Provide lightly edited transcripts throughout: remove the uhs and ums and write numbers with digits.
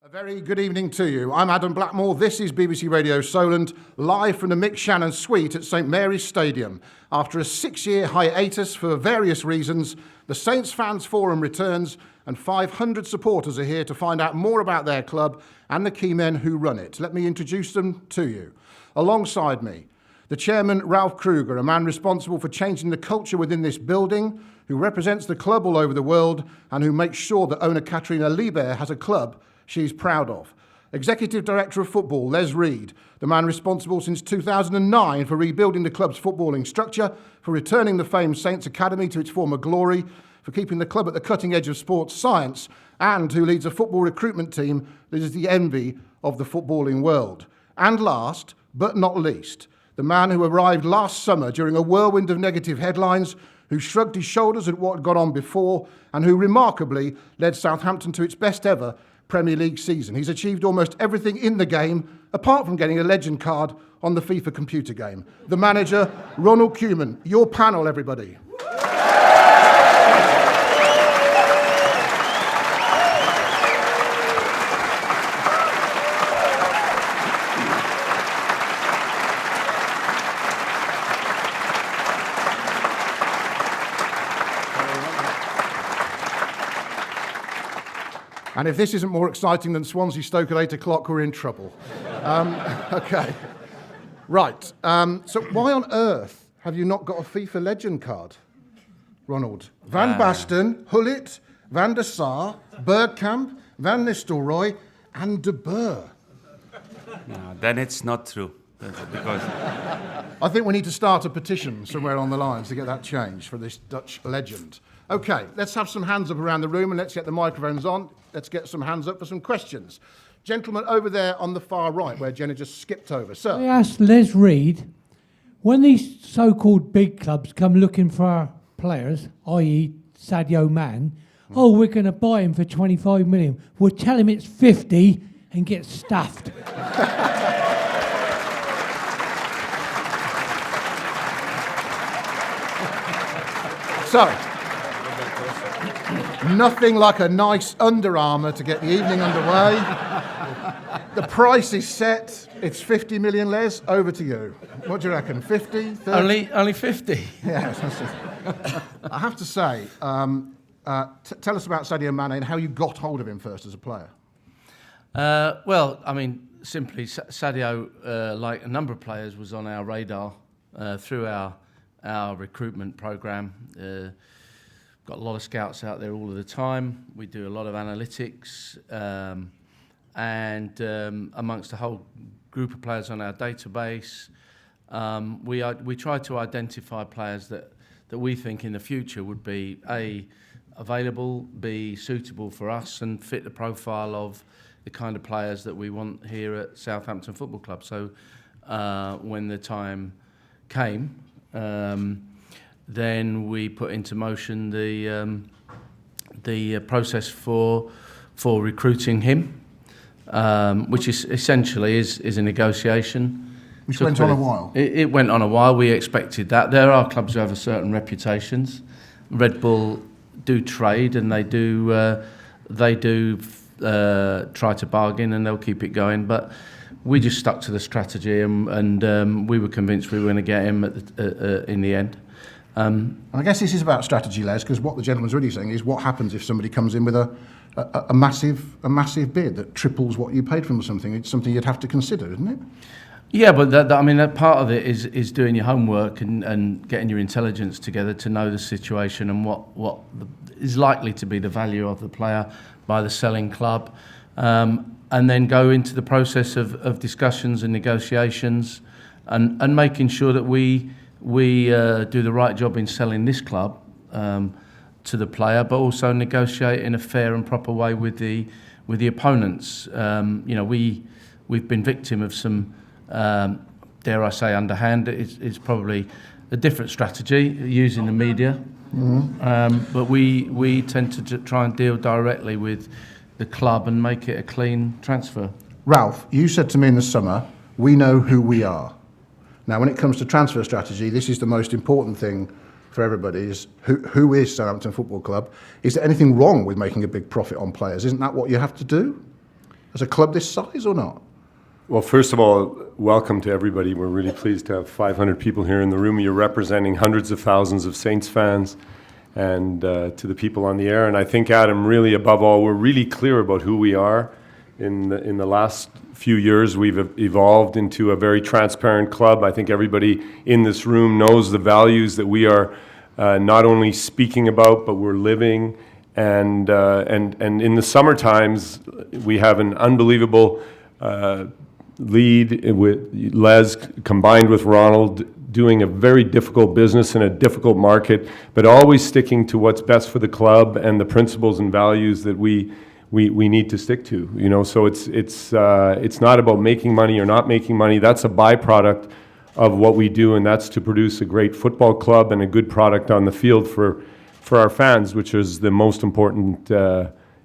A very good evening to you. I'm Adam Blackmore. This is BBC Radio Solent, live from the Mick Shannon Suite at St Mary's Stadium. After a 6-year hiatus for various reasons, the Saints Fans Forum returns and 500 supporters are here to find out more about their club and the key men who run it. Let me introduce them to you. Alongside me, the chairman, Ralph Krueger, a man responsible for changing the culture within this building, who represents the club all over the world and who makes sure that owner Katrina Liebert has a club she's proud of. Executive Director of Football, Les Reed, the man responsible since 2009 for rebuilding the club's footballing structure, for returning the famed Saints Academy to its former glory, for keeping the club at the cutting edge of sports science, and who leads a football recruitment team that is the envy of the footballing world. And last, but not least, the man who arrived last summer during a whirlwind of negative headlines, who shrugged his shoulders at what had gone on before, and who remarkably led Southampton to its best ever Premier League season. He's achieved almost everything in the game, apart from getting a legend card on the FIFA computer game. The manager, Ronald Koeman. Your panel, everybody. And if this isn't more exciting than Swansea Stoke at 8 o'clock, we're in trouble. Okay. Right. So why on earth have you not got a FIFA legend card, Ronald? Van Basten, Gullit, Van der Sar, Bergkamp, Van Nistelrooy, and De Boer. No, then it's not true. Because I think we need to start a petition somewhere on the lines to get that changed for this Dutch legend. Okay, let's have some hands up around the room and let's get the microphones on. Let's get some hands up for some questions. Gentleman over there on the far right, where Jenna just skipped over. Sir. I asked Les Reed, when these so-called big clubs come looking for our players, i.e. Sadio Man, we're going to buy him for 25 million. We'll tell him it's 50 and get stuffed. So, nothing like a nice Under Armour to get the evening underway. The price is set. It's 50 million, Les. Over to you. What do you reckon? 50? 30? Only 50. Yeah. I have to say, tell us about Sadio Mane and how you got hold of him first as a player. Well, I mean, simply, Sadio, like a number of players, was on our radar through our recruitment programme. Got a lot of scouts out there all of the time. We do a lot of analytics, and amongst a whole group of players on our database, we try to identify players that we think in the future would be A, available, B, suitable for us, and fit the profile of the kind of players that we want here at Southampton Football Club. So when the time came, then we put into motion the process for recruiting him, which is essentially is a negotiation. Which went on a while. It went on a while. We expected that. There are clubs who have a certain reputations. Red Bull do trade, and they do try to bargain, and they'll keep it going. But we just stuck to the strategy, and we were convinced we were going to get him in the end. I guess this is about strategy, Les, because what the gentleman's really saying is what happens if somebody comes in with a massive bid that triples what you paid for him or something. It's something you'd have to consider, isn't it? Yeah, but that part of it is doing your homework and getting your intelligence together to know the situation and what is likely to be the value of the player by the selling club, and then go into the process of discussions and negotiations and making sure that we do the right job in selling this club to the player, but also negotiate in a fair and proper way with the opponents. We've been victim of some, dare I say, underhand. It's probably a different strategy using the media, but we tend to try and deal directly with the club and make it a clean transfer. Ralph, you said to me in the summer, we know who we are. Now, when it comes to transfer strategy, this is the most important thing for everybody, is who is Southampton Football Club? Is there anything wrong with making a big profit on players? Isn't that what you have to do? as a club this size or not? Well, first of all, welcome to everybody. We're really pleased to have 500 people here in the room. You're representing hundreds of thousands of Saints fans, and to the people on the air. And I think, Adam, really above all, we're really clear about who we are. In the last few years, we've evolved into a very transparent club. I think everybody in this room knows the values that we are not only speaking about, but we're living. And in the summer times, we have an unbelievable lead with Les combined with Ronald, doing a very difficult business in a difficult market, but always sticking to what's best for the club and the principles and values that we need to stick to. You know, so it's not about making money or not making money. That's a byproduct of what we do, and that's to produce a great football club and a good product on the field for our fans, which is the most important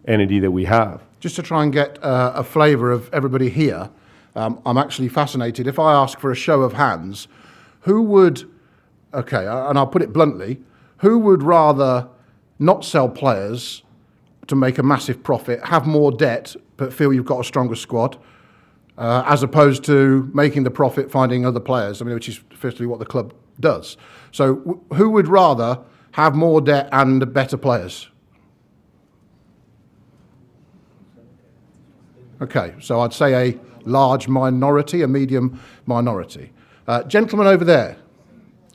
entity that we have. Just to try and get a flavour of everybody here, I'm actually fascinated. If I ask for a show of hands, who would, and I'll put it bluntly, who would rather not sell players to make a massive profit, have more debt, but feel you've got a stronger squad, as opposed to making the profit, finding other players, I mean, which is firstly what the club does. So who would rather have more debt and better players? Okay, so I'd say a large minority, a medium minority. Gentleman over there,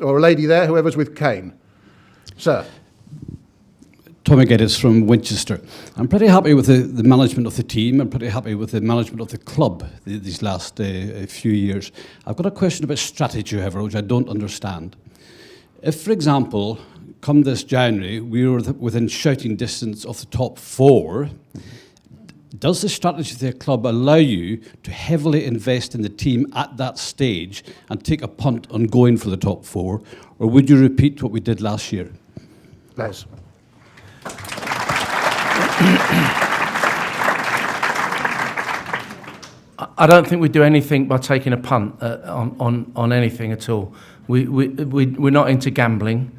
or a lady there, whoever's with Kane. Sir. Tommy Geddes from Winchester. I'm pretty happy with the management of the team. I'm pretty happy with the management of the club these last few years. I've got a question about strategy, however, which I don't understand. If, for example, come this January, we were within shouting distance of the top four, does the strategy of the club allow you to heavily invest in the team at that stage and take a punt on going for the top four, or would you repeat what we did last year? Les. I don't think we do anything by taking a punt on anything at all. We're not into gambling.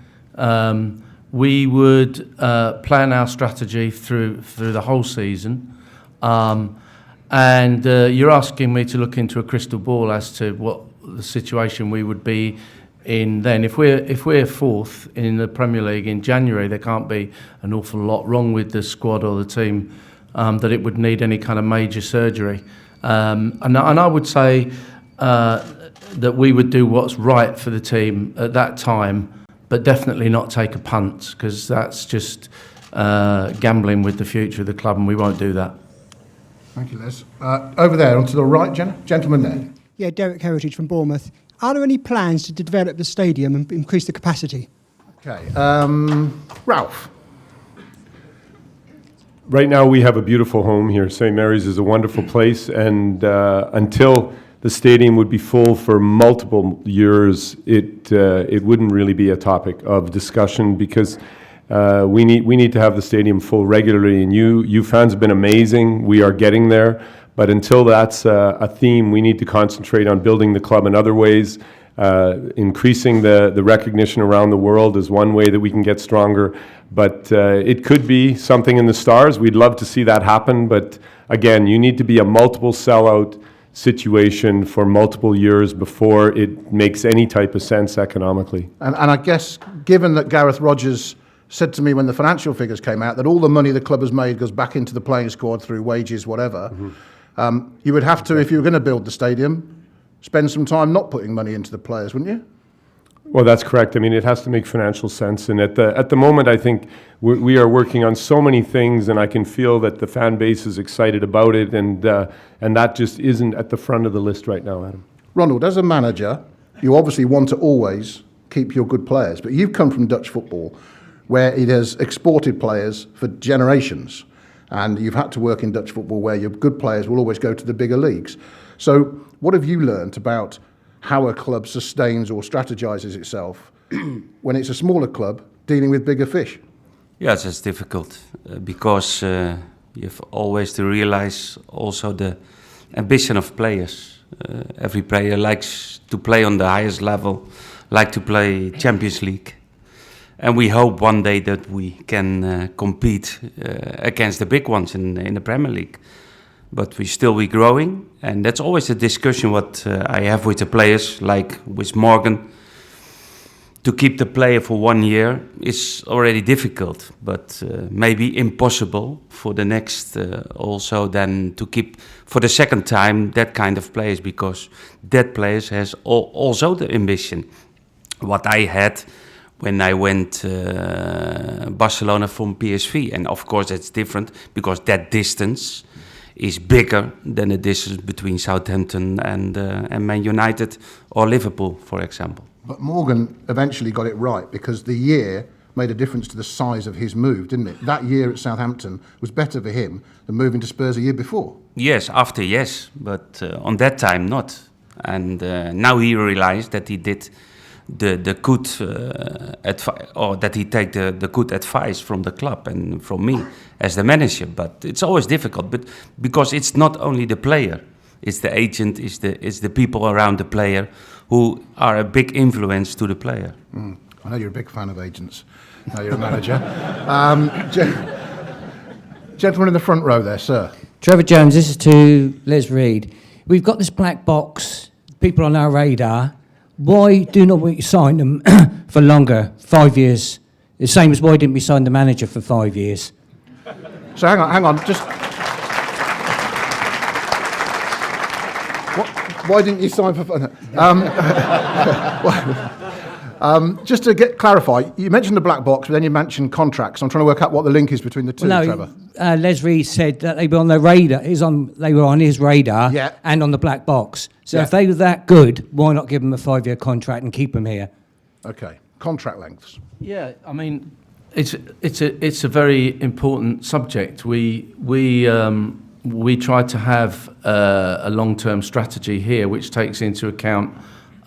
We would plan our strategy through the whole season. And you're asking me to look into a crystal ball as to what the situation we would be in then. If we're fourth in the Premier League in January, there can't be an awful lot wrong with the squad or the team that it would need any kind of major surgery. And I would say that we would do what's right for the team at that time, but definitely not take a punt, because that's just gambling with the future of the club, and we won't do that. Thank you, Les. Over there, on to the right, gentleman there. Yeah, Derek Heritage from Bournemouth. Are there any plans to develop the stadium and increase the capacity? Okay. Ralph. Right now we have a beautiful home here. St. Mary's is a wonderful place, and until the stadium would be full for multiple years, it wouldn't really be a topic of discussion, because we need to have the stadium full regularly, and you fans have been amazing. We are getting there, but until that's a theme, we need to concentrate on building the club in other ways. Increasing the recognition around the world is one way that we can get stronger, but it could be something in the stars. We'd love to see that happen, but again, you need to be a multiple sellout situation for multiple years before it makes any type of sense economically. And I guess, given that Gareth Rodgers said to me when the financial figures came out that all the money the club has made goes back into the playing squad through wages, whatever, you would have to, if you were going to build the stadium, spend some time not putting money into the players, wouldn't you? Well, that's correct. I mean, it has to make financial sense. And at the moment, I think we are working on so many things, and I can feel that the fan base is excited about it, and that just isn't at the front of the list right now, Adam. Ronald, as a manager, you obviously want to always keep your good players, but you've come from Dutch football, where it has exported players for generations, and you've had to work in Dutch football where your good players will always go to the bigger leagues. So what have you learnt about how a club sustains or strategises itself when it's a smaller club dealing with bigger fish? Yes, it's difficult because you have always to realize also the ambition of players. Every player likes to play on the highest level, like to play Champions League. And we hope one day that we can compete against the big ones in the Premier League. but we're growing, and that's always a discussion what I have with the players, like with Morgan. To keep the player for 1 year is already difficult, but maybe impossible for the next also then to keep for the second time that kind of players, because that players has also the ambition. What I had when I went Barcelona from PSV, and of course that's different because that distance is bigger than the distance between Southampton and Man United or Liverpool, for example. But Morgan eventually got it right, because the year made a difference to the size of his move, didn't it? That year at Southampton was better for him than moving to Spurs a year before. Yes, after yes, but on that time not. And now he realized that he did the good advice, or that he take the good advice from the club and from me as the manager. But it's always difficult, but because it's not only the player, it's the agent, it's the people around the player who are a big influence to the player. I know you're a big fan of agents. Now you're a manager. Gentleman in the front row there, sir. Trevor Jones, this is to Les Reed. We've got this black box, people on our radar. Why do not we sign them for longer, 5 years? The same as why didn't we sign the manager for 5 years? So hang on, just... Why didn't you sign for... just to clarify, you mentioned the black box, but then you mentioned contracts. I'm trying to work out what the link is between the two, Trevor. Les Reed said that they were on their radar. They were on his radar, yeah, and on the black box. So if they were that good, why not give them a 5-year contract and keep them here? Okay, contract lengths. Yeah, I mean, it's a very important subject. We try to have a long-term strategy here, which takes into account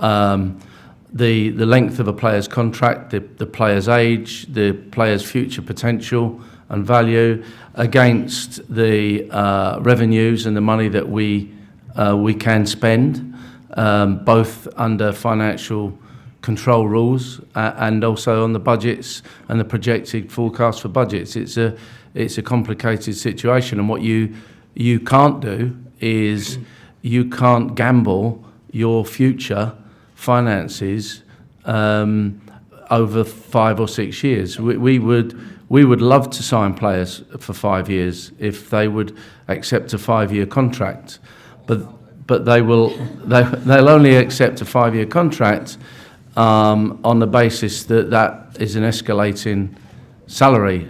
the length of a player's contract, the player's age, the player's future potential and value, against the revenues and the money that we can spend, both under financial control rules and also on the budgets and the projected forecast for budgets. It's a complicated situation, and what you can't do is you can't gamble your future finances over 5 or 6 years. We would love to sign players for 5 years if they would accept a 5-year contract, but they'll only accept a 5-year contract on the basis that is an escalating salary.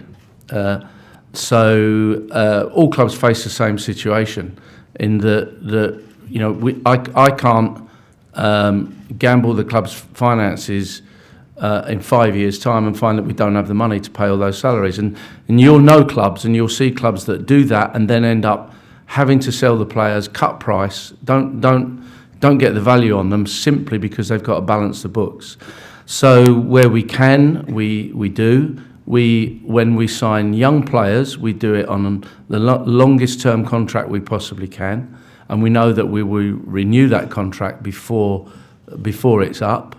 So all clubs face the same situation in that I can't gamble the club's finances in 5 years' time and find that we don't have the money to pay all those salaries. And you'll know clubs, and you'll see clubs that do that and then end up having to sell the players, cut price, don't get the value on them simply because they've got to balance the books. So where we can, we do. When we sign young players, we do it on the longest term contract we possibly can, and we know that we will renew that contract before it's up.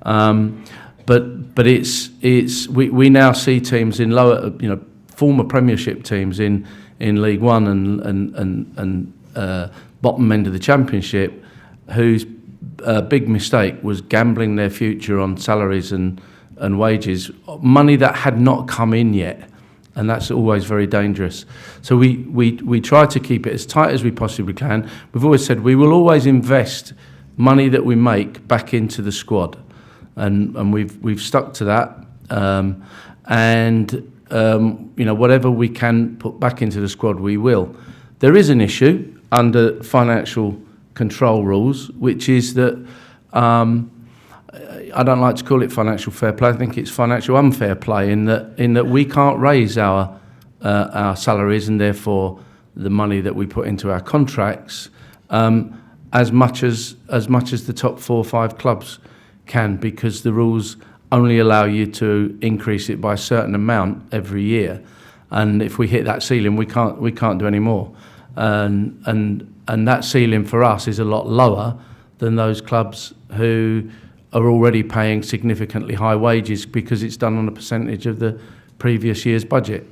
But we now see teams in lower, former Premiership teams in League One and bottom end of the Championship, whose big mistake was gambling their future on salaries and wages, money that had not come in yet, and that's always very dangerous. So we try to keep it as tight as we possibly can. We've always said we will always invest money that we make back into the squad, and we've stuck to that. Whatever we can put back into the squad, we will. There is an issue under financial control rules, which is that I don't like to call it financial fair play. I think it's financial unfair play in that we can't raise our salaries and therefore the money that we put into our contracts as much as the top 4 or 5 clubs can, because the rules only allow you to increase it by a certain amount every year, and if we hit that ceiling, we can't do any more, and that ceiling for us is a lot lower than those clubs who are already paying significantly high wages because it's done on a percentage of the previous year's budget.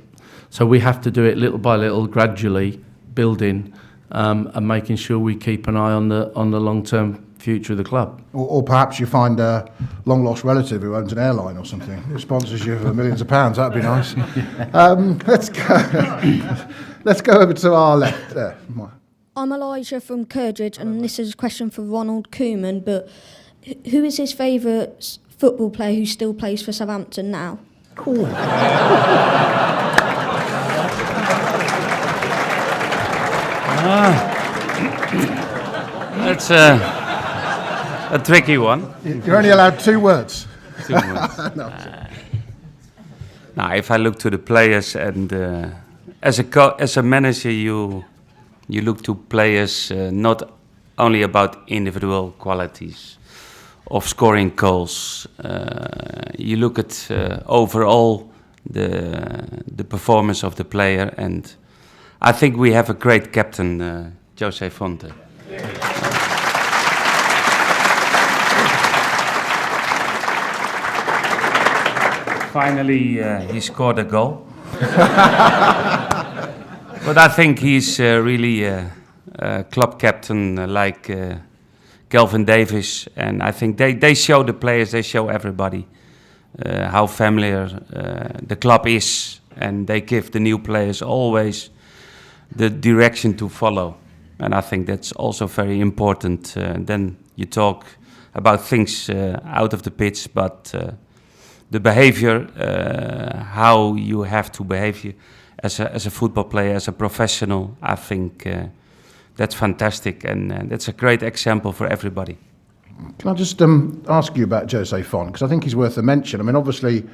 So we have to do it little by little, gradually building and making sure we keep an eye on the long-term future of the club. Or perhaps you find a long-lost relative who owns an airline or something, who sponsors you for millions of pounds. That'd be nice. Let's go over to our left there. I'm Elijah from Curdridge, and this is a question for Ronald Koeman, but who is his favourite football player who still plays for Southampton now? Cool. That's a tricky one. You're only allowed 2 words. 2 words. Now, if I look to the players, and as a manager, you look to players not only about individual qualities of scoring goals. You look at overall the performance of the player, and I think we have a great captain, Jose Fonte. Finally, he scored a goal. But I think he's really a club captain like Kelvin Davis, and I think they show the players, they show everybody how familiar the club is, and they give the new players always the direction to follow. And I think that's also very important. Then you talk about things out of the pitch, but the behavior, how you have to behave as a football player, as a professional, I think that's fantastic, and that's a great example for everybody. Can I just ask you about Jose Font, because I think he's worth a mention. I mean, obviously,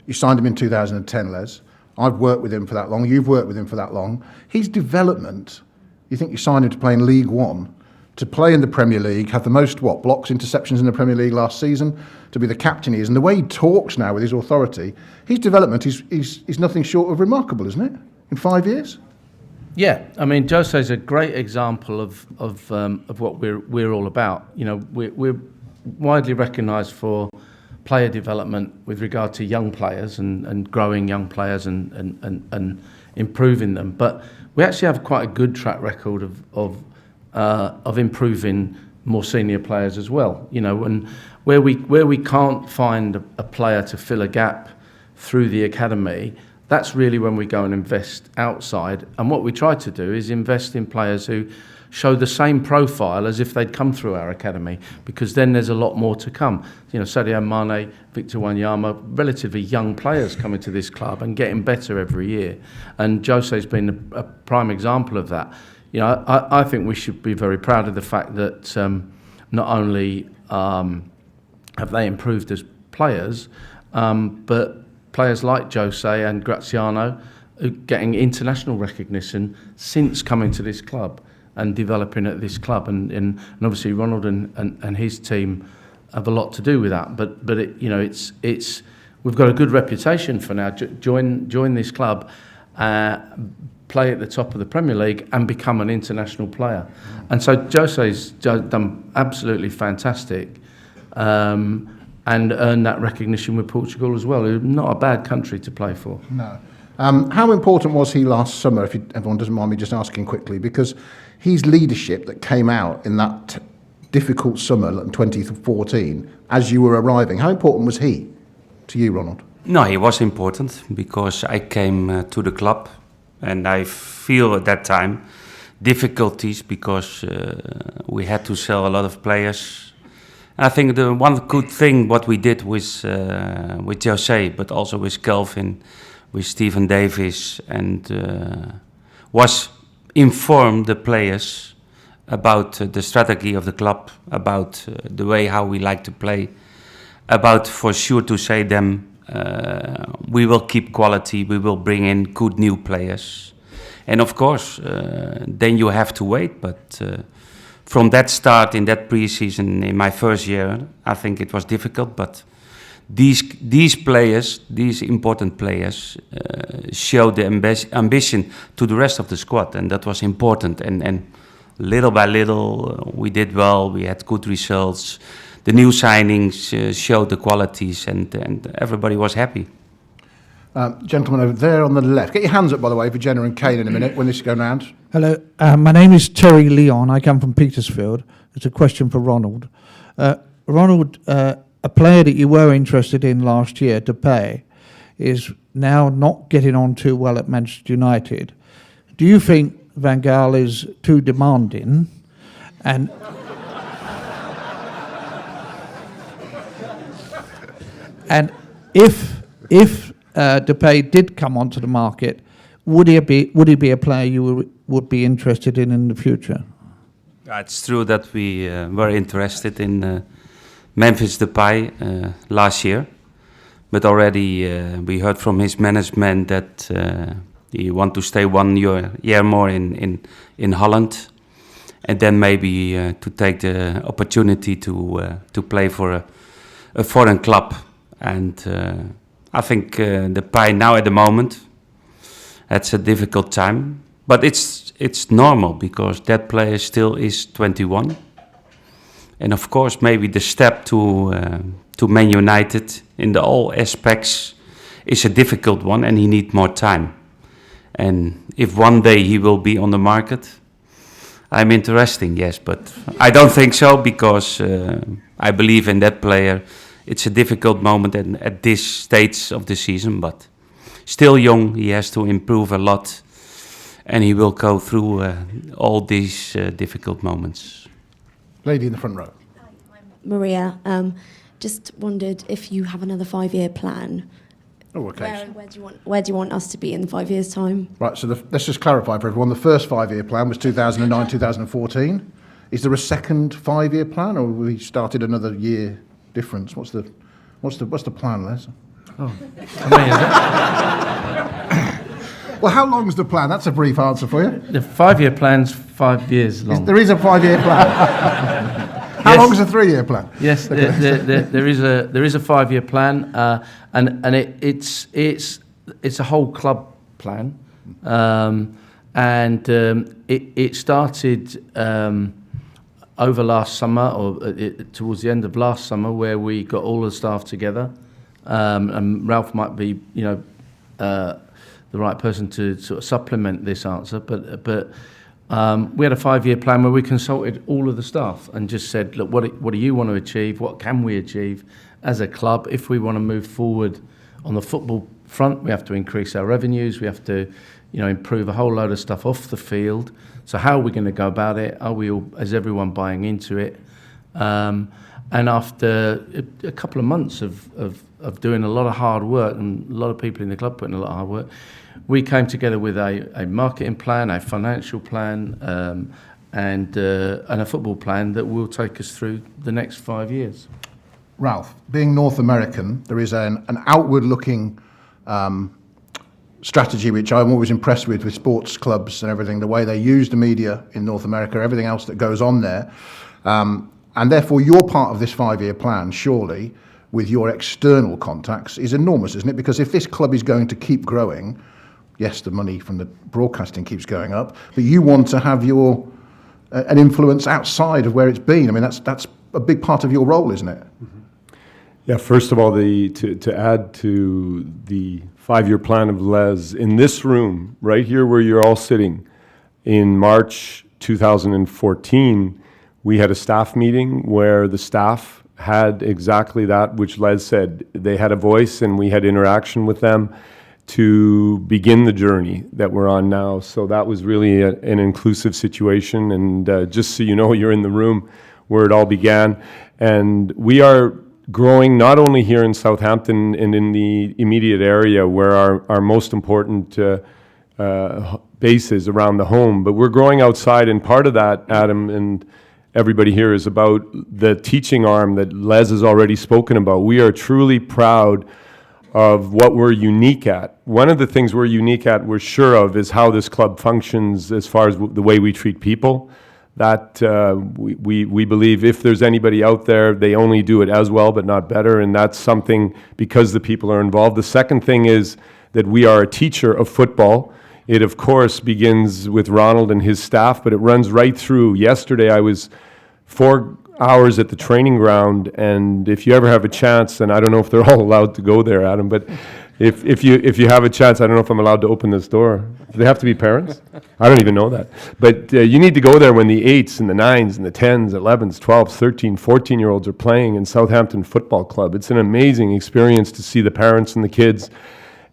you signed him in 2010, Les. I've worked with him for that long. You've worked with him for that long. His development, you think you signed him to play in League One, to play in the Premier League, have the most, blocks, interceptions in the Premier League last season, to be the captain he is, and the way he talks now with his authority, his development is nothing short of remarkable, isn't it? In 5 years? Yeah, I mean, Jose's a great example of what we're all about. You know, we're widely recognised for player development with regard to young players and growing young players and improving them. But we actually have quite a good track record of improving more senior players as well. You know, and where we can't find a player to fill a gap through the academy, that's really when we go and invest outside. And what we try to do is invest in players who show the same profile as if they'd come through our academy, because then there's a lot more to come. You know, Sadio Mane, Victor Wanyama, relatively young players coming to this club and getting better every year. And Jose's been a prime example of that. You know, I think we should be very proud of the fact that not only have they improved as players, but players like Jose and Graziano are getting international recognition since coming to this club and developing at this club, and obviously Ronald and his team have a lot to do with that. But it, you know, it's we've got a good reputation for now. Join this club, play at the top of the Premier League, and become an international player. And so Jose's done absolutely fantastic. And earn that recognition with Portugal as well. Not a bad country to play for. No. How important was he last summer, if everyone doesn't mind me just asking quickly, because his leadership that came out in that difficult summer in 2014, as you were arriving, how important was he to you, Ronald? No, he was important, because I came to the club, and I feel at that time difficulties, because we had to sell a lot of players. I think the one good thing what we did with Jose, but also with Kelvin, with Stephen Davis, and was inform the players about the strategy of the club, about the way how we like to play, about for sure to say them, we will keep quality, we will bring in good new players. And of course, then you have to wait, but from that start in that pre-season in my first year, I think it was difficult, but these players, these important players, showed the ambition to the rest of the squad, and that was important. And little by little, we did well. We had good results. The new signings showed the qualities, and everybody was happy. Gentleman over there on the left. Get your hands up, by the way, for Jenna and Kane in a minute when this is going round. Hello, my name is Terry Leon. I come from Petersfield. It's a question for Ronald. Ronald, a player that you were interested in last year to pay is now not getting on too well at Manchester United. Do you think Van Gaal is too demanding? And and if Depay did come onto the market, would he be a player you would be interested in the future? It's true that we were interested in Memphis Depay last year, but already we heard from his management that he want to stay 1 year more in Holland, and then maybe to take the opportunity to play for a foreign club. And I think Depay now at the moment, that's a difficult time, but it's normal because that player still is 21, and of course maybe the step to Man United in all aspects is a difficult one, and he needs more time. And if one day he will be on the market, I'm interesting, yes, but I don't think so because I believe in that player. It's a difficult moment at this stage of the season, but still young, he has to improve a lot, and he will go through all these difficult moments. Lady in the front row. Maria, just wondered if you have another 5-year plan. Oh, okay. Where do you want us to be in 5 years' time? Right, so let's just clarify for everyone. The first 5-year plan was 2009-2014. Is there a second 5-year plan, or we started another year difference? What's the plan, Les? Oh, I Well, how long's the plan? That's a brief answer for you. mean, the 5-year plan's 5 years long. There is a 5-year plan. How long is a 3-year plan? Yes, there is a 5-year plan, and it's a whole club plan, and it started over last summer, or towards the end of last summer, where we got all the staff together, and Ralph might be, the right person to sort of supplement this answer, but we had a 5-year plan where we consulted all of the staff and just said, look, what do you want to achieve? What can we achieve as a club? If we want to move forward on the football front, we have to increase our revenues. We have to, improve a whole load of stuff off the field. So how are we going to go about it? Is everyone buying into it? And after a couple of months of doing a lot of hard work, and a lot of people in the club putting a lot of hard work, we came together with a marketing plan, a financial plan, and a football plan that will take us through the next 5 years. Ralph, being North American, there is an outward-looking strategy which I'm always impressed with sports clubs and everything, the way they use the media in North America, everything else that goes on there. And therefore, your part of this 5-year plan, surely, with your external contacts, is enormous, isn't it? Because if this club is going to keep growing, yes, the money from the broadcasting keeps going up, but you want to have an influence outside of where it's been. I mean, that's a big part of your role, isn't it? Mm-hmm. Yeah, first of all, to add to the 5-year plan of Les, in this room, right here where you're all sitting, in March 2014, we had a staff meeting where the staff had exactly that which Les said. They had a voice and we had interaction with them to begin the journey that we're on now. So that was really an inclusive situation. And just so you know, you're in the room where it all began. And we are growing not only here in Southampton and in the immediate area where our most important base is around the home, but we're growing outside. And part of that, Adam and everybody here, is about the teaching arm that Les has already spoken about. We are truly proud of what we're unique at. One of the things we're unique at, we're sure of, is how this club functions as far as the way we treat people. That we believe if there's anybody out there, they only do it as well, but not better, and that's something because the people are involved. The second thing is that we are a teacher of football. It, of course, begins with Ronald and his staff, but it runs right through. Yesterday, I was 4 hours at the training ground, and if you ever have a chance, and I don't know if they're all allowed to go there, Adam, but if you have a chance, I don't know if I'm allowed to open this door. Do they have to be parents? I don't even know that. But you need to go there when the 8s and the 9s and the 10s, 11s, 12s, 13, 14-year-olds are playing in Southampton Football Club. It's an amazing experience to see the parents and the kids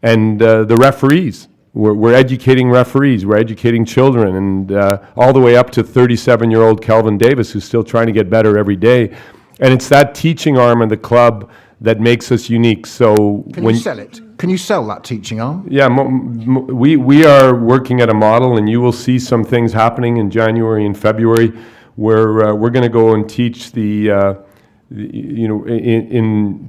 and the referees. We're educating referees, we're educating children, and all the way up to 37-year-old Kelvin Davis, who's still trying to get better every day. And it's that teaching arm of the club that makes us unique. So Can you sell it? Can you sell that teaching arm? Yeah, we are working at a model, and you will see some things happening in January and February where we're going to go and teach in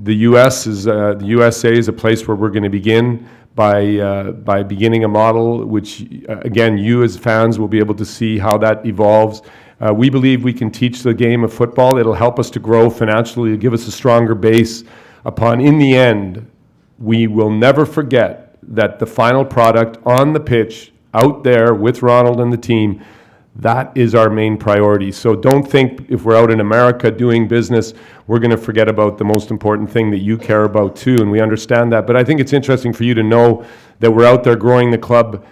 the U.S. The USA is a place where we're going to begin by beginning a model, which again, you as fans will be able to see how that evolves. We believe we can teach the game of football. It'll help us to grow financially, give us a stronger base upon, in the end, we will never forget that the final product on the pitch, out there with Ronald and the team, that is our main priority. So don't think if we're out in America doing business, we're going to forget about the most important thing that you care about too, and we understand that. But I think it's interesting for you to know that we're out there growing the club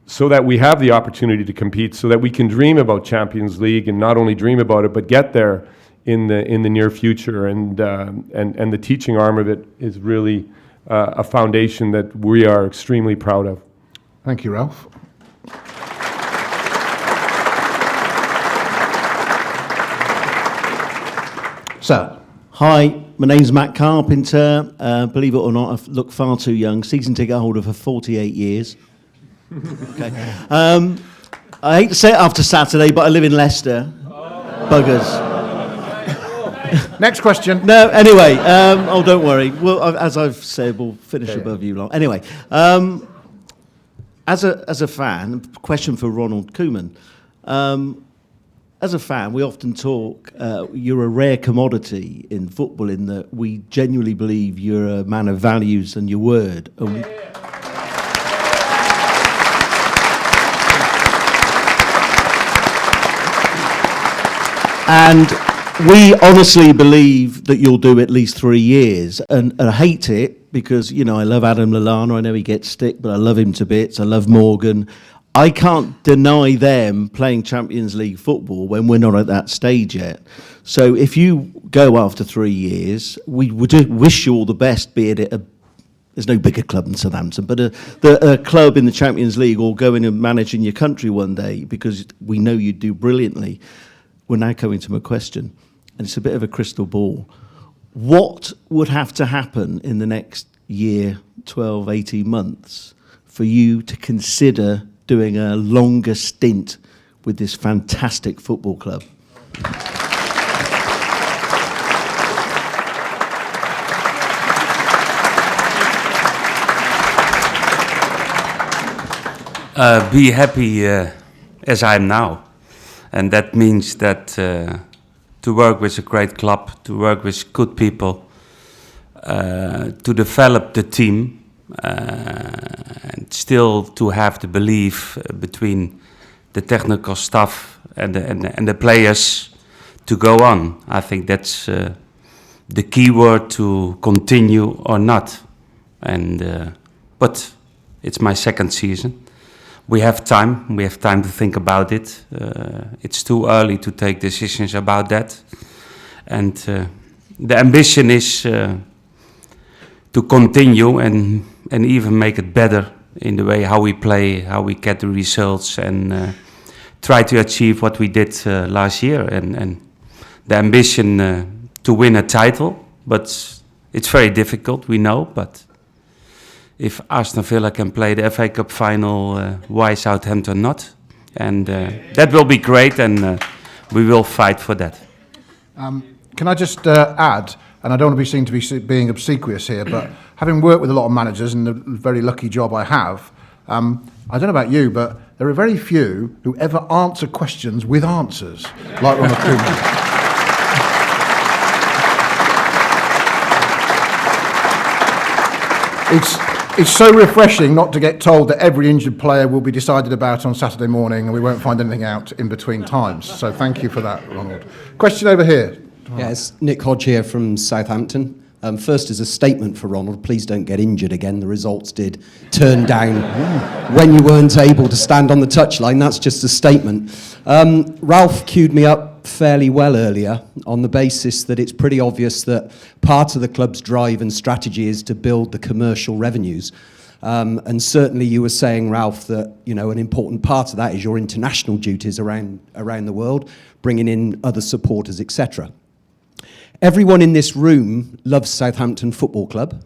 so that we have the opportunity to compete, so that we can dream about Champions League, and not only dream about it, but get there in the near future. And the teaching arm of it is really a foundation that we are extremely proud of. Thank you, Ralph. So, hi, my name's Matt Carpenter. Believe it or not, I look far too young. Season ticket holder for 48 years. Okay. I hate to say it after Saturday, but I live in Leicester. Buggers. Next question. No, anyway. Don't worry. Well, as I've said, we'll finish above you lot. Anyway, as a fan, question for Ronald Koeman. As a fan, we often talk, you're a rare commodity in football in that we genuinely believe you're a man of values and your word. And we honestly believe that you'll do at least 3 years. And I hate it because, I love Adam Lallana. I know he gets stick, but I love him to bits. I love Morgan. I can't deny them playing Champions League football when we're not at that stage yet. So if you go after 3 years, we would wish you all the best, be it there's no bigger club than Southampton, but a club in the Champions League, or going and manage in your country one day, because we know you do brilliantly. We're now coming to my question, and it's a bit of a crystal ball. What would have to happen in the next year, 12, 18 months, for you to consider doing a longer stint with this fantastic football club? Be happy as I am now. And that means that to work with a great club, to work with good people, to develop the team, and still to have the belief between the technical staff and the players to go on. I think that's the key word to continue or not. And but it's my second season. We have time. We have time to think about it. It's too early to take decisions about that. And the ambition is to continue and even make it better in the way how we play, how we get the results, and try to achieve what we did last year. And the ambition to win a title, but it's very difficult, we know. But if Aston Villa can play the FA Cup final, why Southampton not? And that will be great, and we will fight for that. Can I just add, and I don't want to be seen to be being obsequious here, but having worked with a lot of managers, and the very lucky job I have, I don't know about you, but there are very few who ever answer questions with answers, like Ronald Koeman. It's so refreshing not to get told that every injured player will be decided about on Saturday morning and we won't find anything out in between times. So thank you for that, Ronald. Question over here. Yeah, it's Nick Hodge here from Southampton. First, as a statement for Ronald, please don't get injured again. The results did turn down when you weren't able to stand on the touchline. That's just a statement. Ralph queued me up fairly well earlier on the basis that it's pretty obvious that part of the club's drive and strategy is to build the commercial revenues. And certainly you were saying, Ralph, that an important part of that is your international duties around the world, bringing in other supporters, etc. Everyone in this room loves Southampton Football Club,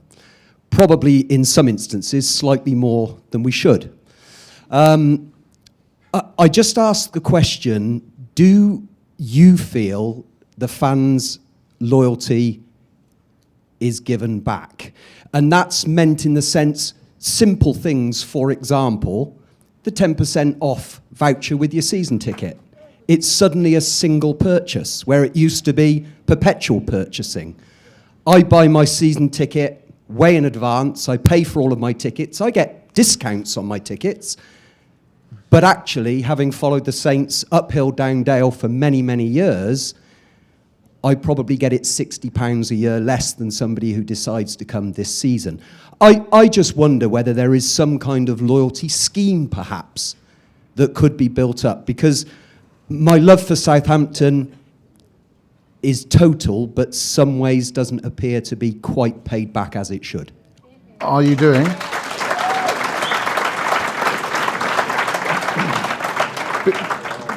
probably in some instances slightly more than we should. I just asked the question, do you feel the fans' loyalty is given back? And that's meant in the sense, simple things, for example, the 10% off voucher with your season ticket. It's suddenly a single purchase, where it used to be perpetual purchasing. I buy my season ticket way in advance, I pay for all of my tickets, I get discounts on my tickets, but actually, having followed the Saints uphill, down dale for many, many years, I probably get it £60 a year less than somebody who decides to come this season. I just wonder whether there is some kind of loyalty scheme, perhaps, that could be built up, because my love for Southampton is total, but some ways doesn't appear to be quite paid back as it should. Are you doing?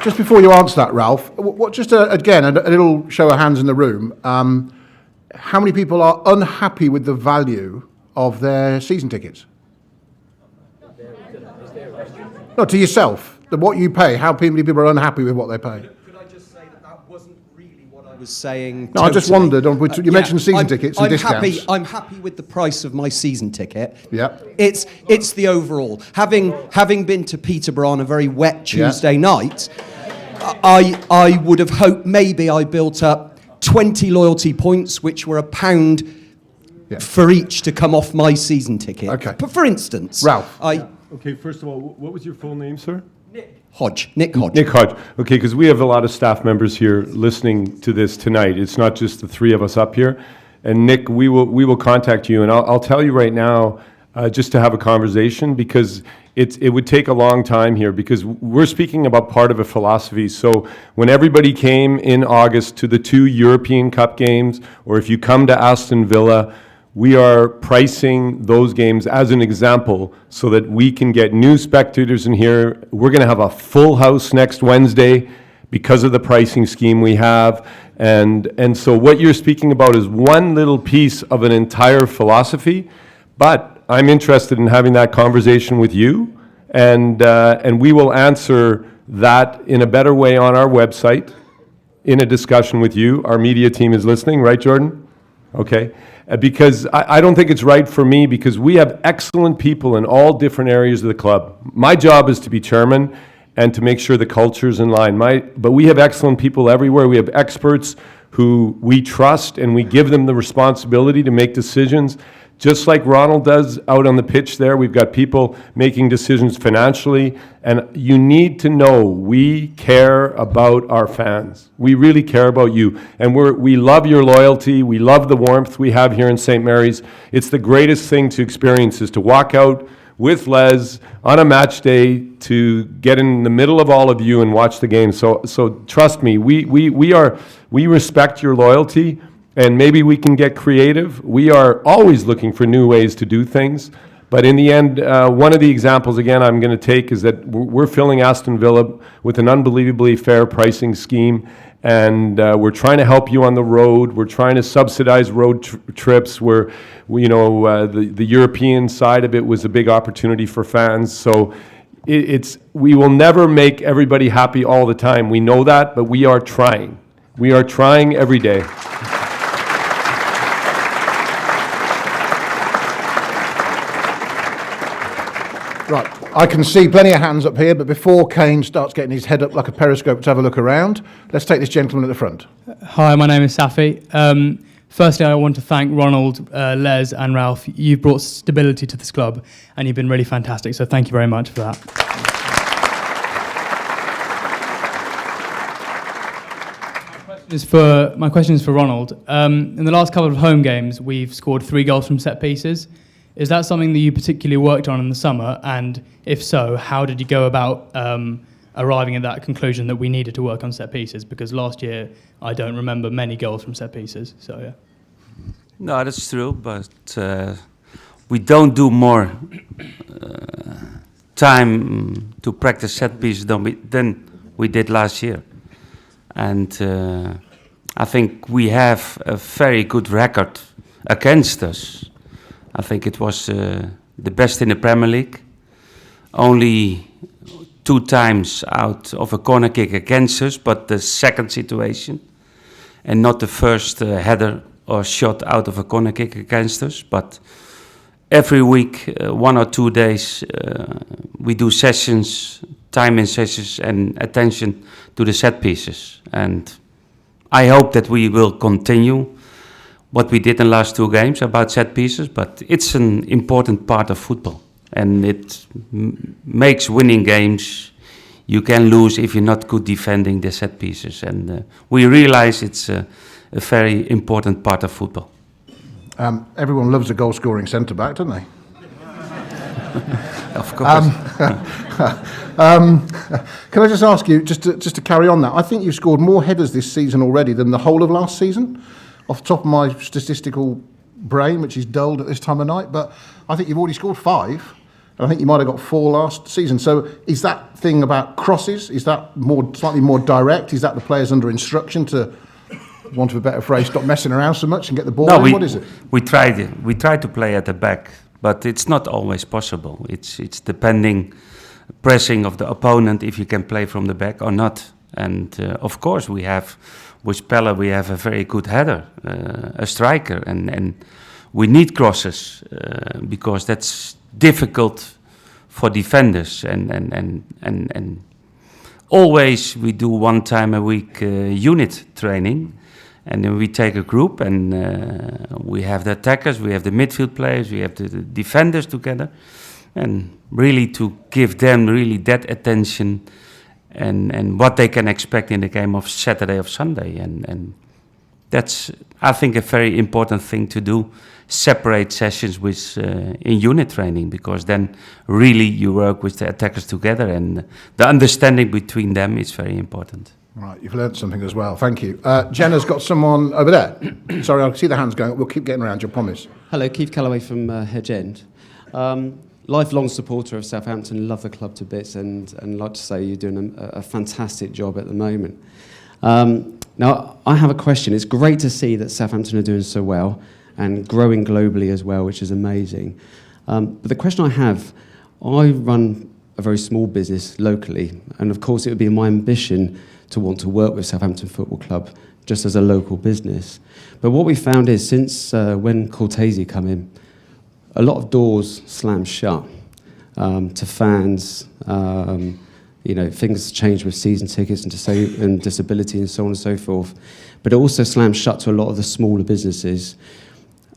Just before you answer that, Ralph, again, a little show of hands in the room. How many people are unhappy with the value of their season tickets? No, to yourself. What you pay, how many people are unhappy with what they pay? Could I just say that wasn't really what I was saying? No, I just wondered. You mentioned season tickets and discounts. I'm happy with the price of my season ticket. Yeah. It's the overall. Having been to Peterborough on a very wet Tuesday night, I would have hoped maybe I built up 20 loyalty points, which were £1 for each to come off my season ticket. Okay. But for instance, Ralph. Okay, first of all, what was your full name, sir? Nick Hodge. Nick Hodge. Okay, because we have a lot of staff members here listening to this tonight. It's not just the three of us up here. And Nick, we will contact you, and I'll tell you right now, just to have a conversation, because it would take a long time here, because we're speaking about part of a philosophy. So when everybody came in August to the 2 European Cup games, or if you come to Aston Villa, we are pricing those games as an example so that we can get new spectators in here. We're going to have a full house next Wednesday because of the pricing scheme we have. And so what you're speaking about is one little piece of an entire philosophy, but I'm interested in having that conversation with you, and we will answer that in a better way on our website in a discussion with you. Our media team is listening, right, Jordan? Okay. Because I don't think it's right for me, because we have excellent people in all different areas of the club. My job is to be chairman and to make sure the culture's in line. But we have excellent people everywhere. We have experts who we trust, and we give them the responsibility to make decisions. Just like Ronald does out on the pitch there, we've got people making decisions financially, and you need to know we care about our fans. We really care about you, and we love your loyalty. We love the warmth we have here in St. Mary's. It's the greatest thing to experience, is to walk out with Les on a match day, to get in the middle of all of you and watch the game. So trust me, we respect your loyalty. And maybe we can get creative. We are always looking for new ways to do things. But in the end, one of the examples, again, I'm going to take is that we're filling Aston Villa with an unbelievably fair pricing scheme. And we're trying to help you on the road. We're trying to subsidize road trips. The European side of it was a big opportunity for fans. So we will never make everybody happy all the time. We know that, but we are trying. We are trying every day. Right, I can see plenty of hands up here, but before Kane starts getting his head up like a periscope to have a look around, let's take this gentleman at the front. Hi, my name is Safi. Firstly, I want to thank Ronald, Les and Ralph. You've brought stability to this club, and you've been really fantastic, so thank you very much for that. My question My question is for Ronald. In the last couple of home games, we've scored 3 goals from set pieces. Is that something that you particularly worked on in the summer? And if so, how did you go about arriving at that conclusion that we needed to work on set pieces? Because last year, I don't remember many goals from set pieces. So yeah. No, that's true, but we don't do more time to practice set pieces than we did last year. And I think we have a very good record against us. I think it was the best in the Premier League. Only 2 times out of a corner kick against us, but the second situation, and not the first header or shot out of a corner kick against us. But every week, 1 or 2 days, we do sessions, time in sessions, and attention to the set pieces. And I hope that we will continue what we did in the last 2 games about set pieces, but it's an important part of football, and it makes winning games. You can lose if you're not good defending the set pieces, and we realize it's a very important part of football. Everyone loves a goal-scoring centre-back, don't they? Of course. Can I just ask you, just to carry on that, I think you've scored more headers this season already than the whole of last season, off the top of my statistical brain, which is dulled at this time of night, but I think you've already scored 5, and I think you might have got 4 last season. So is that thing about crosses, is that slightly more direct? Is that the players under instruction to, want of a better phrase, stop messing around so much and get the ball in? What is it? We try to play at the back, but it's not always possible. It's depending pressing of the opponent if you can play from the back or not. And of course we have, with Pelle, we have a very good header, a striker, and we need crosses because that's difficult for defenders. And always we do 1 time a week unit training, and then we take a group and we have the attackers, we have the midfield players, we have the defenders together, and really to give them really that attention and what they can expect in the game of Saturday or Sunday. And that's, I think, a very important thing to do, separate sessions with in unit training, because then really you work with the attackers together, and the understanding between them is very important. Right, you've learnt something as well. Thank you. Jenna's got someone over there. Sorry, I see the hands going. We'll keep getting around, you promise. Hello, Keith Calloway from Hedge End. Lifelong supporter of Southampton, love the club to bits, and like to say you're doing a fantastic job at the moment. Now, I have a question. It's great to see that Southampton are doing so well and growing globally as well, which is amazing. But the question I have, I run a very small business locally, and of course it would be my ambition to want to work with Southampton Football Club just as a local business. But what we found is since when Cortese come in, a lot of doors slam shut to fans. Things change with season tickets and disability and so on and so forth. But it also slams shut to a lot of the smaller businesses.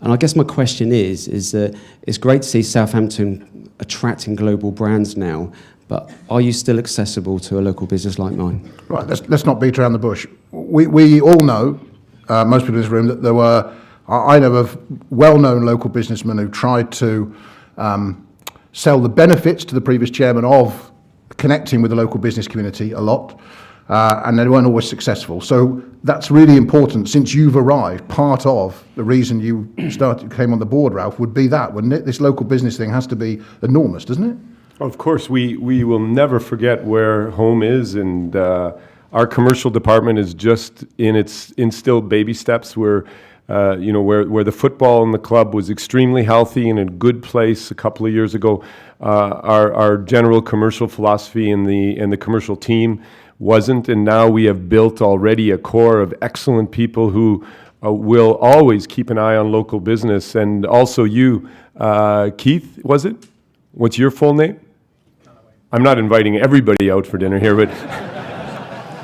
And I guess my question is that it's great to see Southampton attracting global brands now, but are you still accessible to a local business like mine? Right, let's not beat around the bush. We all know, most people in this room, that there were, I know of well-known local businessmen who tried to sell the benefits to the previous chairman of connecting with the local business community a lot, and they weren't always successful. So that's really important. Since you've arrived, part of the reason you came on the board, Ralph, would be that, wouldn't it? This local business thing has to be enormous, doesn't it? Of course, we will never forget where home is, and our commercial department is just in still baby steps. Where the football in the club was extremely healthy and in a good place a couple of years ago. Our general commercial philosophy and the commercial team wasn't, and now we have built already a core of excellent people who will always keep an eye on local business. And also you, Keith, was it? What's your full name? I'm not inviting everybody out for dinner here, but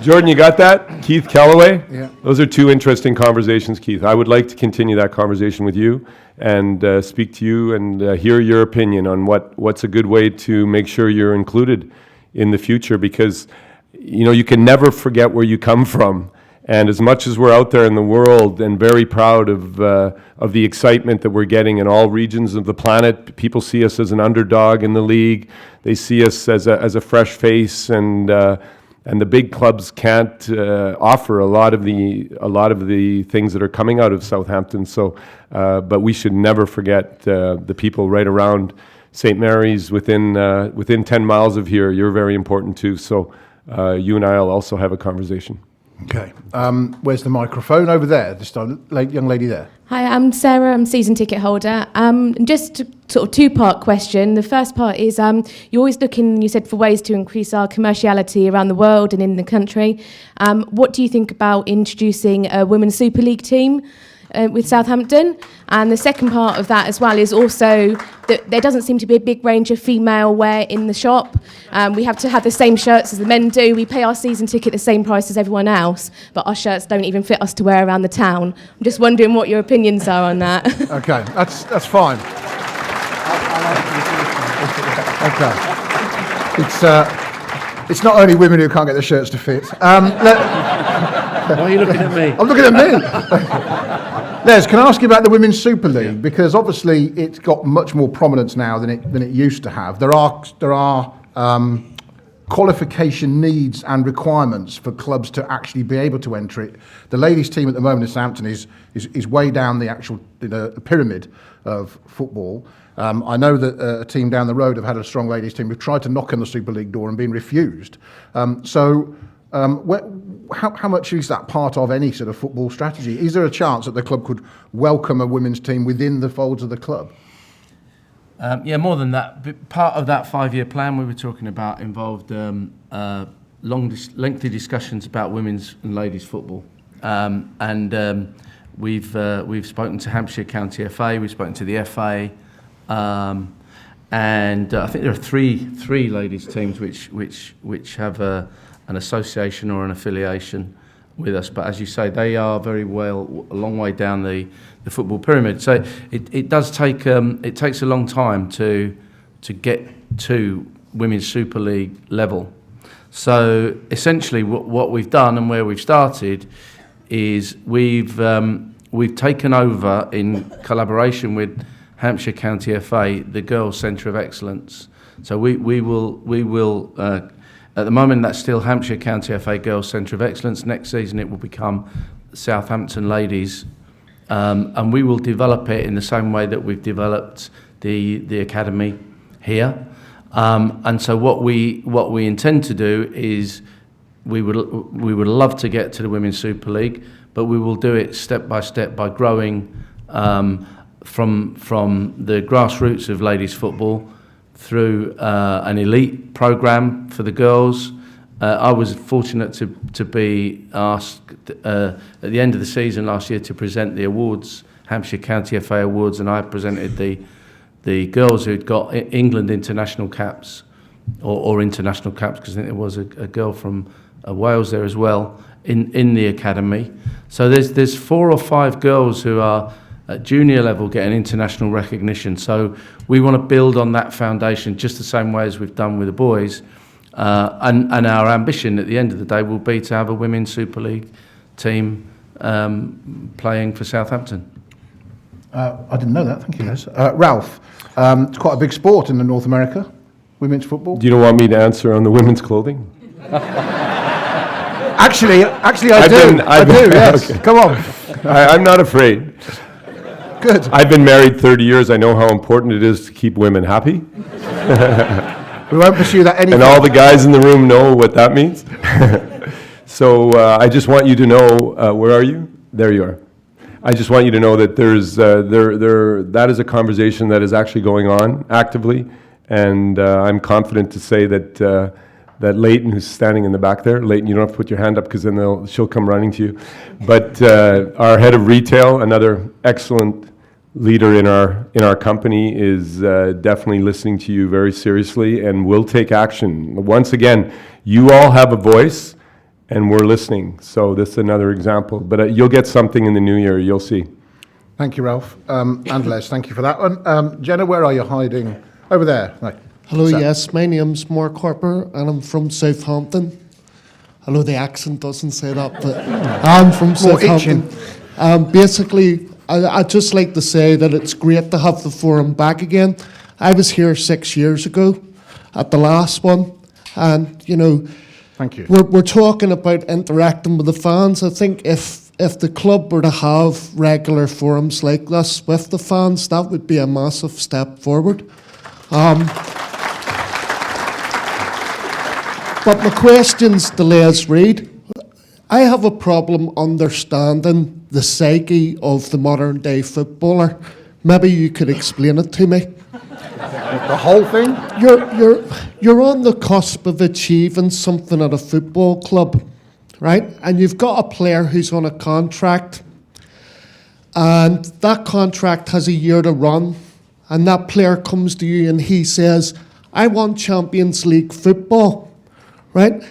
Jordan, you got that? Keith Calloway? Yeah. Those are 2 interesting conversations, Keith. I would like to continue that conversation with you and speak to you and hear your opinion on what's a good way to make sure you're included in the future, because you can never forget where you come from. And as much as we're out there in the world and very proud of the excitement that we're getting in all regions of the planet, people see us as an underdog in the league. They see us as a fresh face, and the big clubs can't offer a lot of the things that are coming out of Southampton. So, but we should never forget the people right around St. Mary's within 10 miles of here. You're very important too. So, you and I will also have a conversation. Okay. Where's the microphone? Over there. Just a young lady there. Hi, I'm Sarah. I'm season ticket holder. Just a sort of two-part question. The first part is you're always looking, you said, for ways to increase our commerciality around the world and in the country. What do you think about introducing a Women's Super League team with Southampton? And the second part of that as well is also that there doesn't seem to be a big range of female wear in the shop. We have to have the same shirts as the men do. We pay our season ticket the same price as everyone else, but our shirts don't even fit us to wear around the town. I'm just wondering what your opinions are on that. Okay, that's fine. Okay. It's not only women who can't get their shirts to fit. Why are you looking at me? I'm looking at me. Les, can I ask you about the Women's Super League? Because obviously it's got much more prominence now than it used to have. There are qualification needs and requirements for clubs to actually be able to enter it. The ladies' team at the moment in Southampton is way down the actual pyramid of football. I know that a team down the road have had a strong ladies' team who've tried to knock on the Super League door and been refused. How much is that part of any sort of football strategy? Is there a chance that the club could welcome a women's team within the folds of the club? Yeah, more than that. Part of that 5-year plan we were talking about involved lengthy discussions about women's and ladies' football. We've spoken to Hampshire County FA, we've spoken to the FA, and I think there are three ladies teams which have an association or an affiliation with us. But as you say, they are very well a long way down the football pyramid. So it does take it takes a long time to get to Women's Super League level. So essentially, what we've done and where we've started is we've taken over in collaboration with Hampshire County FA the Girls Centre of Excellence. So we will at the moment that's still Hampshire County FA Girls Centre of Excellence. Next season it will become Southampton Ladies, and we will develop it in the same way that we've developed the academy here. And so what we intend to do is we would love to get to the Women's Super League, but we will do it step by step by growing from the grassroots of ladies football through an elite programme for the girls. I was fortunate to be asked at the end of the season last year to present the awards, Hampshire County FA Awards, and I presented the girls who'd got England international caps, or international caps, because I think there was a girl from Wales there as well in the academy. So there's 4 or 5 girls who are at junior level getting international recognition. So we want to build on that foundation just the same way as we've done with the boys. And our ambition at the end of the day will be to have a Women's Super League team playing for Southampton. I didn't know that, thank you guys. Ralph, it's quite a big sport in North America, women's football. Do you want me to answer on the women's clothing? Actually, I do, yes. Okay. Come on. I'm not afraid. Good. I've been married 30 years. I know how important it is to keep women happy. We won't pursue that anymore. And all the guys in the room know what that means. So I just want you to know, where are you? There you are. I just want you to know that that is a conversation that is actually going on actively, and I'm confident to say that Leighton, who's standing in the back there, Leighton, you don't have to put your hand up because then she'll come running to you. But our head of retail, another excellent leader in our company, is definitely listening to you very seriously and will take action. Once again, you all have a voice, and we're listening. So this is another example. But you'll get something in the new year. You'll see. Thank you, Ralph. And Les, thank you for that one. Jenna, where are you hiding? Over there. Right. Hello, yes, my name's Mark Harper and I'm from Southampton. I know the accent doesn't say that, but I'm from Southampton. Basically, I'd just like to say that it's great to have the forum back again. I was here 6 years ago at the last one, and, you know, thank you. We're talking about interacting with the fans. I think if the club were to have regular forums like this with the fans, that would be a massive step forward. But my question's to Les Reed. I have a problem understanding the psyche of the modern day footballer. Maybe you could explain it to me. The whole thing? You're on the cusp of achieving something at a football club, right? And you've got a player who's on a contract, and that contract has a year to run, and that player comes to you and he says, I want Champions League football, right?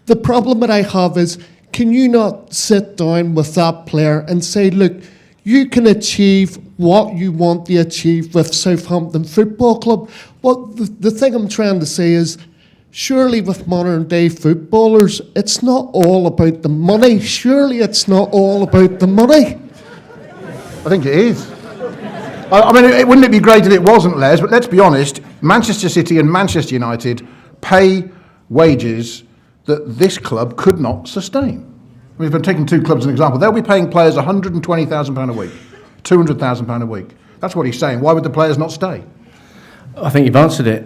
The problem that I have is, can you not sit down with that player and say, look, you can achieve what you want to achieve with Southampton Football Club? Well, the thing I'm trying to say is, surely with modern day footballers, it's not all about the money. Surely it's not all about the money. I think it is. I mean, wouldn't it be great if it wasn't, Les? But let's be honest, Manchester City and Manchester United pay wages that this club could not sustain. I mean, if I'm taking two clubs as an example, they'll be paying players £120,000 a week, £200,000 a week. That's what he's saying. Why would the players not stay? I think you've answered it.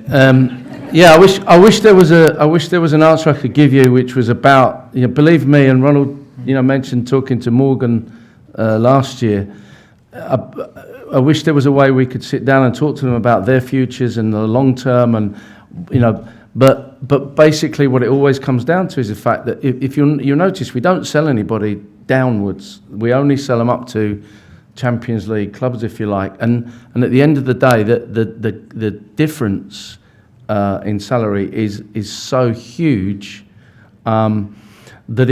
Yeah, I wish there was an answer I could give you, which was about, you know, believe me, and Ronald, you know, mentioned talking to Morgan last year. I wish there was a way we could sit down and talk to them about their futures and the long term, and, you know, but basically what it always comes down to is the fact that if you notice, we don't sell anybody downwards. We only sell them up to Champions League clubs, if you like, and at the end of the day, the difference in salary is so huge that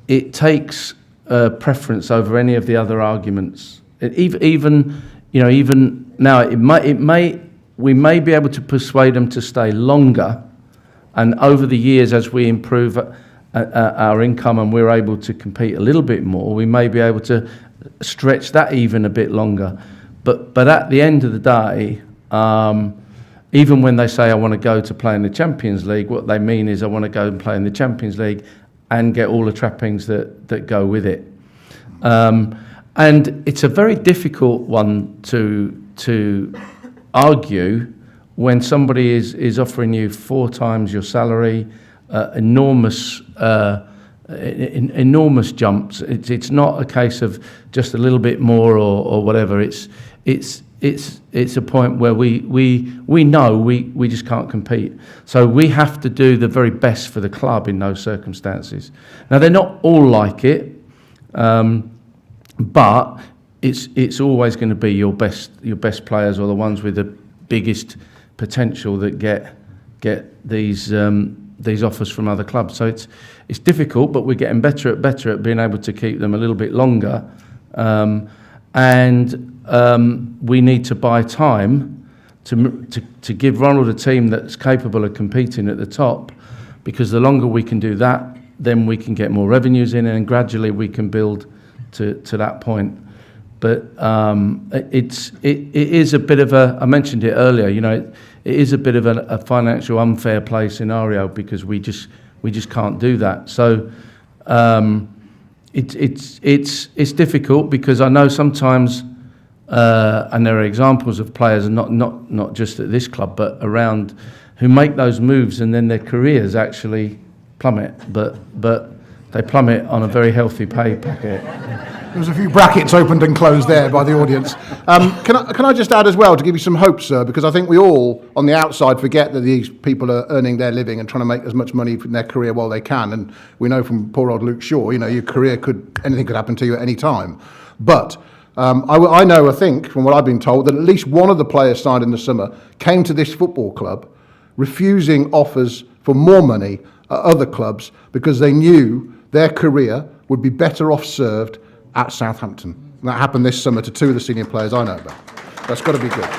it takes preference over any of the other arguments. Even now, we may be able to persuade them to stay longer, and over the years, as we improve our income and we're able to compete a little bit more, we may be able to stretch that even a bit longer. But at the end of the day, even when they say I want to go to play in the Champions League, what they mean is I want to go and play in the Champions League and get all the trappings that go with it. And it's a very difficult one to argue when somebody is offering you 4 times your salary, enormous jumps. It's not a case of just a little bit more or whatever. It's a point where we know we just can't compete. So we have to do the very best for the club in those circumstances. Now they're not all like it, but it's always going to be your best players or the ones with the biggest potential that get these offers from other clubs. So it's difficult, but we're getting better at being able to keep them a little bit longer, and we need to buy time to give Ronald a team that's capable of competing at the top, because the longer we can do that, then we can get more revenues in, and gradually we can build to that point. But it is a bit of a, I mentioned it earlier, you know, it is a bit of a financial unfair play scenario, because we just can't do that. So it's difficult, because I know sometimes, and there are examples of players, not just at this club, but around, who make those moves and then their careers actually plummet. But they plummet on a very healthy pay packet. There was a few brackets opened and closed there by the audience. Can I just add as well, to give you some hope, sir, because I think we all, on the outside, forget that these people are earning their living and trying to make as much money from their career while they can. And we know from poor old Luke Shaw, you know, your career anything could happen to you at any time. But I know, I think, from what I've been told, that at least one of the players signed in the summer came to this football club refusing offers for more money at other clubs, because they knew their career would be better off served at Southampton. And that happened this summer to 2 of the senior players I know about. That's got to be good.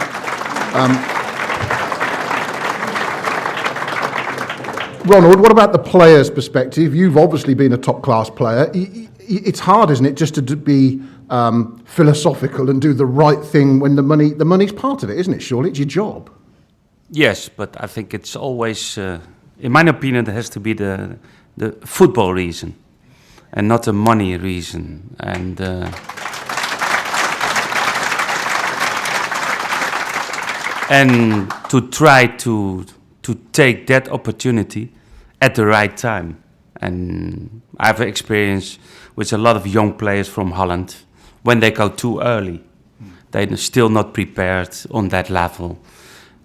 Ronald, what about the player's perspective? You've obviously been a top-class player. It's hard, isn't it, just to be philosophical and do the right thing when the money's part of it, isn't it? Surely it's your job. Yes, but I think it's always, in my opinion, it has to be the football reason and not the money reason. And to try to take that opportunity at the right time. And I've experienced with a lot of young players from Holland, when they go too early, they're still not prepared on that level.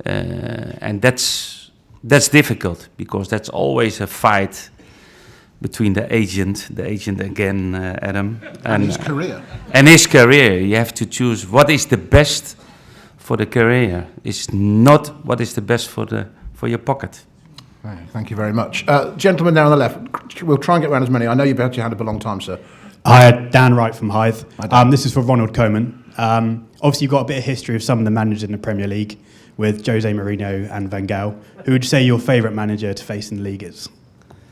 And that's difficult, because that's always a fight between the agent again, Adam. And his career. And his career. You have to choose what is the best for the career. It's not what is the best for your pocket. Right, thank you very much. Gentleman there on the left, we'll try and get around as many. I know you've had your hand up a long time, sir. Hi, Dan Wright from Hythe. This is for Ronald Koeman. Obviously, you've got a bit of history of some of the managers in the Premier League with Jose Mourinho and Van Gaal. Who would you say your favourite manager to face in the league is?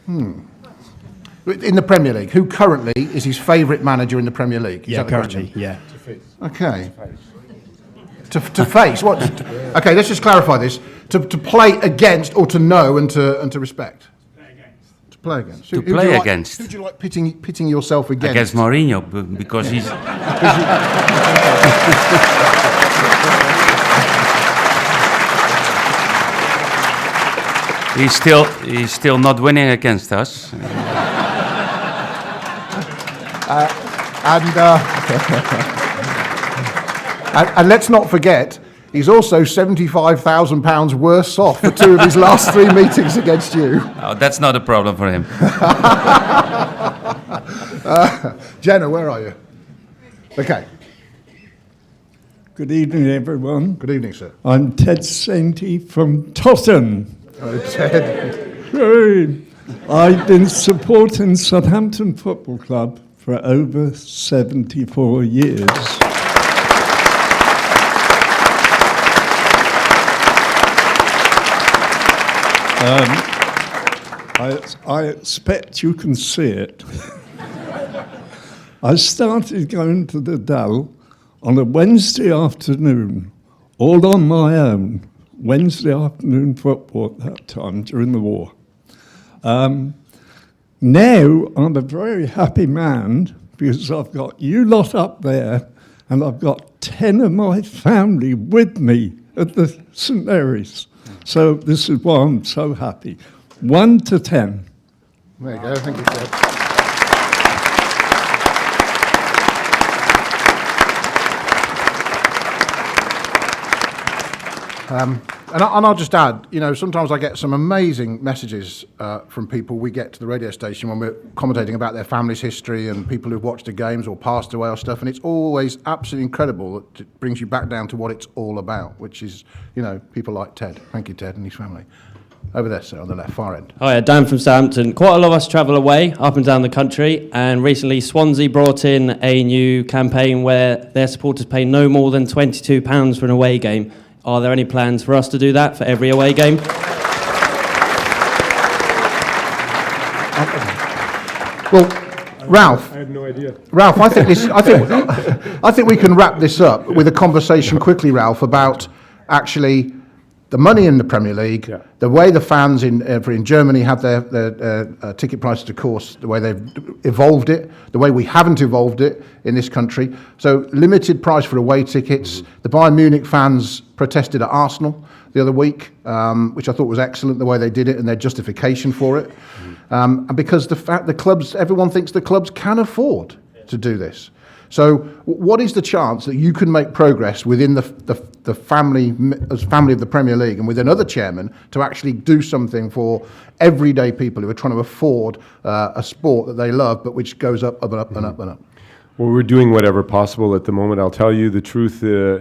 In the Premier League, who currently is his favourite manager in the Premier League? Is that the currently, question? yeah. Okay. To face what? Okay, let's just clarify this. To play against, or to know and to respect. To play against. To play against. Who do you like pitting yourself against? Against Mourinho, because he's. He's still not winning against us. And let's not forget, he's also £75,000 worse off for two of his last three meetings against you. Oh, that's not a problem for him. Jenna, where are you? Okay. Good evening, everyone. Good evening, sir. I'm Ted Sainty from Totton. Oh, Ted. Hey. I've been supporting Southampton Football Club for over 74 years. I expect you can see it. I started going to the Dell on a Wednesday afternoon, all on my own, Wednesday afternoon football at that time during the war. Now I'm a very happy man because I've got you lot up there and I've got 10 of my family with me at the St Mary's. So this is why I'm so happy. 1 to 10. There you go. Thank you, Ted. And I'll just add, sometimes I get some amazing messages from people we get to the radio station when we're commentating about their family's history and people who've watched the games or passed away or stuff, and it's always absolutely incredible that it brings you back down to what it's all about, which is, people like Ted. Thank you, Ted, and his family. Over there, sir, on the left, far end. Hi, Dan from Southampton. Quite a lot of us travel away, up and down the country, and recently Swansea brought in a new campaign where their supporters pay no more than £22 for an away game. Are there any plans for us to do that for every away game? Well, Ralph. I had no idea. Ralph, I think we can wrap this up with a conversation quickly, Ralph, about actually the money in the Premier League, the way the fans in Germany have their ticket prices, of course, the way they've evolved it, the way we haven't evolved it in this country. So limited price for away tickets. Mm-hmm. The Bayern Munich fans protested at Arsenal the other week, which I thought was excellent, the way they did it and their justification for it. Mm-hmm. And because the fact the clubs, everyone thinks the clubs can afford to do this. So what is the chance that you can make progress within the family of the Premier League and with another chairman to actually do something for everyday people who are trying to afford a sport that they love but which goes up and up and up and up? Well, we're doing whatever possible at the moment. I'll tell you the truth. The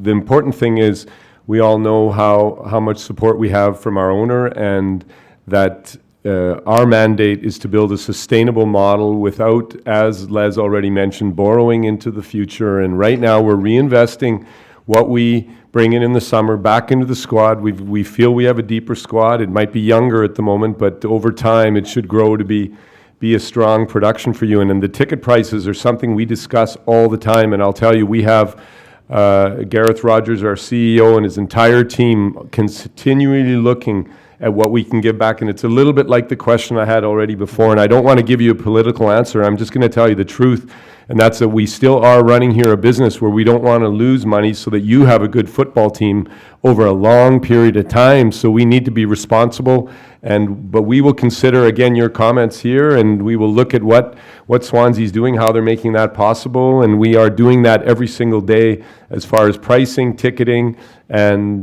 important thing is we all know how much support we have from our owner, and that our mandate is to build a sustainable model without, as Les already mentioned, borrowing into the future. And right now we're reinvesting what we bring it in the summer, back into the squad. We feel we have a deeper squad. It might be younger at the moment, but over time it should grow to be a strong production for you. And the ticket prices are something we discuss all the time. And I'll tell you, we have Gareth Rogers, our CEO, and his entire team continually looking at what we can give back. And it's a little bit like the question I had already before, and I don't want to give you a political answer. I'm just going to tell you the truth, and that's that we still are running here a business where we don't want to lose money so that you have a good football team over a long period of time. So we need to be responsible, but we will consider, again, your comments here, and we will look at what Swansea's doing, how they're making that possible, and we are doing that every single day as far as pricing, ticketing, and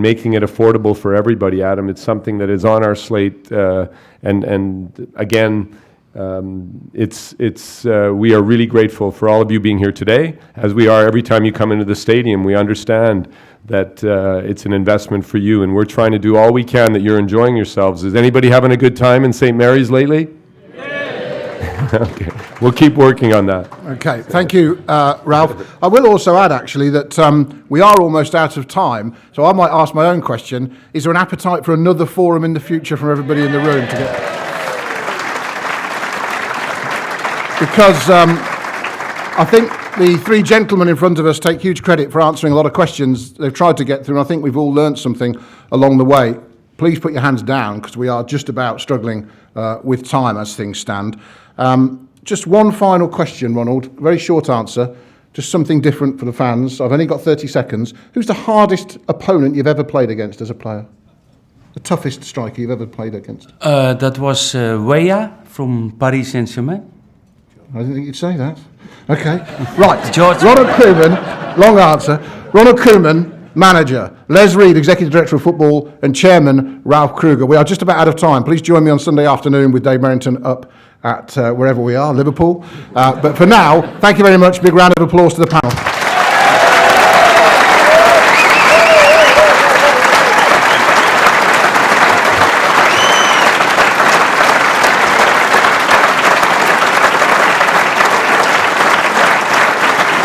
making it affordable for everybody, Adam. It's something that is on our slate, and again, we are really grateful for all of you being here today, as we are every time you come into the stadium. We understand that it's an investment for you, and we're trying to do all we can that you're enjoying yourselves. Is anybody having a good time in St. Mary's lately? Okay, we'll keep working on that. Okay, thank you, Ralph. I will also add, actually, that we are almost out of time, so I might ask my own question. Is there an appetite for another forum in the future from everybody in the room to get? Because I think the three gentlemen in front of us take huge credit for answering a lot of questions they've tried to get through, and I think we've all learnt something along the way. Please put your hands down, because we are just about struggling with time as things stand. Just one final question, Ronald. Very short answer. Just something different for the fans. I've only got 30 seconds. Who's the hardest opponent you've ever played against as a player? The toughest striker you've ever played against? That was Weah from Paris Saint-Germain. I didn't think you'd say that. Okay. Right. George. Ronald Koeman, long answer. Ronald Koeman, manager. Les Reed, executive director of football, and chairman Ralph Krueger. We are just about out of time. Please join me on Sunday afternoon with Dave Merrington up at wherever we are, Liverpool. But for now, thank you very much. Big round of applause to the panel.